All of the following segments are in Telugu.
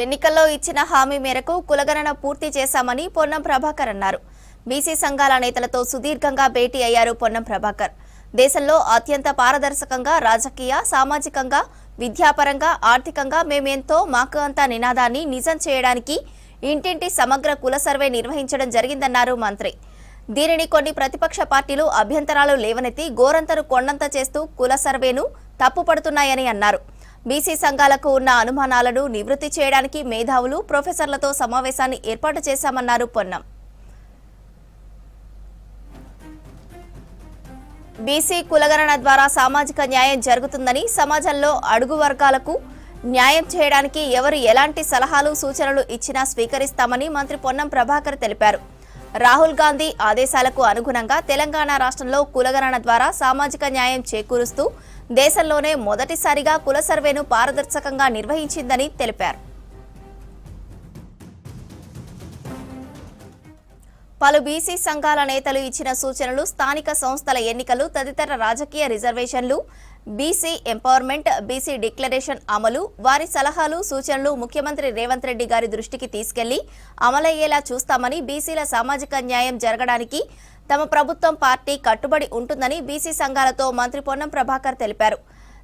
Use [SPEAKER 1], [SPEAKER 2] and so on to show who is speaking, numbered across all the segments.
[SPEAKER 1] ఎన్నికల్లో ఇచ్చిన హామీ మేరకు కులగణన పూర్తి చేశామని పొన్నం ప్రభాకర్ అన్నారు. బీసీ సంఘాల నేతలతో సుదీర్ఘంగా భేటీ అయ్యారు పొన్నం ప్రభాకర్. దేశంలో అత్యంత పారదర్శకంగా రాజకీయ, సామాజికంగా, విద్యాపరంగా, ఆర్థికంగా మేమెంతో మాకు అంత నినాదాన్ని నిజం చేయడానికి ఇంటింటి సమగ్ర కుల సర్వే నిర్వహించడం జరిగిందన్నారు మంత్రి. దీనిని కొన్ని ప్రతిపక్ష పార్టీలు అభ్యంతరాలు లేవనెత్తి గోరంతను కొండంత చేస్తూ కుల సర్వేను తప్పుపడుతున్నాయని అన్నారు. బీసీ సంఘాలకు ఉన్న అనుమానాలను నివృత్తి చేయడానికి మేధావులు, ప్రొఫెసర్లతో సమావేశాన్ని ఏర్పాటు చేశామన్నారు పొన్నం. బీసీ కులగణన ద్వారా సామాజిక న్యాయం జరుగుతుందని, సమాజంలో అడుగు వర్గాలకు న్యాయం చేయడానికి ఎవరు ఎలాంటి సలహాలు, సూచనలు ఇచ్చినా స్వీకరిస్తామని మంత్రి పొన్నం ప్రభాకర్ తెలిపారు. రాహుల్ గాంధీ ఆదేశాలకు అనుగుణంగా తెలంగాణ రాష్ట్రంలో కులగణన ద్వారా సామాజిక న్యాయం చేకూరుస్తూ దేశంలోనే మొదటిసారిగా కుల సర్వేను పారదర్శకంగా నిర్వహించిందని తెలిపారు. పలు బీసీ సంఘాల నేతలు ఇచ్చిన సూచనలు, స్థానిక సంస్థల ఎన్నికలు తదితర రాజకీయ రిజర్వేషన్లు, బీసీ ఎంపవర్మెంట్, బీసీ డిక్లరేషన్ అమలు, వారి సలహాలు, సూచనలు ముఖ్యమంత్రి రేవంత్ రెడ్డి గారి దృష్టికి తీసుకెళ్లి అమలయ్యేలా చూస్తామని, బీసీల సామాజిక న్యాయం జరగడానికి తమ ప్రభుత్వం, పార్టీ కట్టుబడి ఉంటుందని బీసీ సంఘాలతో మంత్రి పొన్నం ప్రభాకర్ తెలిపారు.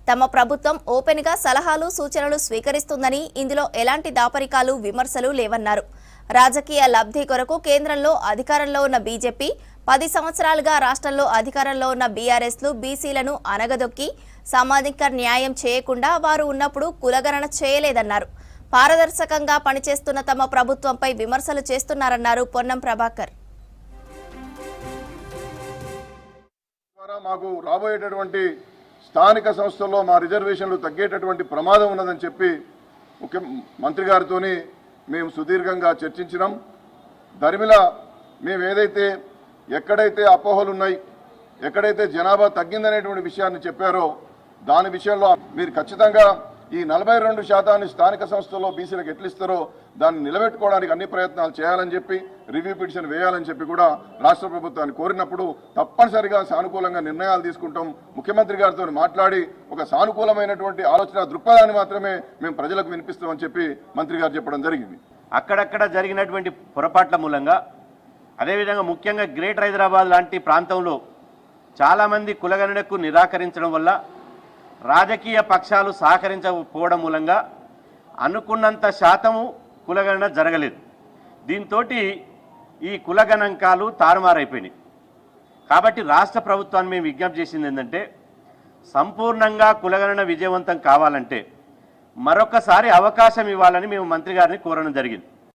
[SPEAKER 1] తమ ప్రభుత్వం ఓపెన్ గా సలహాలు, సూచనలు స్వీకరిస్తుందని, ఇందులో ఎలాంటి దాపరికాలు, విమర్శలు లేవన్నారు. రాజకీయ లబ్ధి కొరకు కేంద్రంలో అధికారంలో ఉన్న బీజేపీ, 10 సంవత్సరాలుగా రాష్ట్రంలో అధికారంలో ఉన్న బీఆర్ఎస్లు బీసీలను అనగదొక్కి సామాజిక న్యాయం చేయకుండా వారు ఉన్నప్పుడు కులగణన చేయలేదన్నారు. పారదర్శకంగా పనిచేస్తున్న తమ ప్రభుత్వంపై విమర్శలు చేస్తున్నారన్నారు పొన్నం ప్రభాకర్.
[SPEAKER 2] మాకు రాబోయేటటువంటి స్థానిక సంస్థల్లో మా రిజర్వేషన్లు తగ్గేటటువంటి ప్రమాదం ఉన్నదని చెప్పి ముఖ్యమంత్రి గారితో మేము సుదీర్ఘంగా చర్చించినాం. దరిమిల మేము ఏదైతే ఎక్కడైతే అపోహలు ఉన్నాయి, ఎక్కడైతే జనాభా తగ్గిందనేటువంటి విషయాన్ని చెప్పారో దాని విషయంలో మీరు ఖచ్చితంగా ఈ 42% స్థానిక సంస్థల్లో బీసీలకు ఎట్లిస్తారో దాన్ని నిలబెట్టుకోవడానికి అన్ని ప్రయత్నాలు చేయాలని చెప్పి, రివ్యూ పిటిషన్ వేయాలని చెప్పి కూడా రాష్ట్ర ప్రభుత్వాన్ని కోరినప్పుడు తప్పనిసరిగా సానుకూలంగా నిర్ణయాలు తీసుకుంటాం. ముఖ్యమంత్రి గారితో మాట్లాడి ఒక సానుకూలమైనటువంటి ఆలోచన దృక్పథాన్ని మాత్రమే మేము ప్రజలకు వినిపిస్తామని చెప్పి మంత్రి గారు చెప్పడం జరిగింది.
[SPEAKER 3] అక్కడక్కడ జరిగినటువంటి పొరపాట్ల మూలంగా, అదేవిధంగా ముఖ్యంగా గ్రేటర్ హైదరాబాద్ లాంటి ప్రాంతంలో చాలామంది కులగణనకు నిరాకరించడం వల్ల రాజకీయ పక్షాలు సహకరించకపోవడం మూలంగా అనుకున్నంత శాతము కులగణన జరగలేదు. దీంతో ఈ కులగణాంకాలు తారుమారైపోయినాయి. కాబట్టి రాష్ట్ర ప్రభుత్వాన్ని మేము విజ్ఞప్తి చేసింది ఏంటంటే, సంపూర్ణంగా కులగణన విజయవంతం కావాలంటే మరొకసారి అవకాశం ఇవ్వాలని మేము మంత్రి గారిని కోరడం జరిగింది.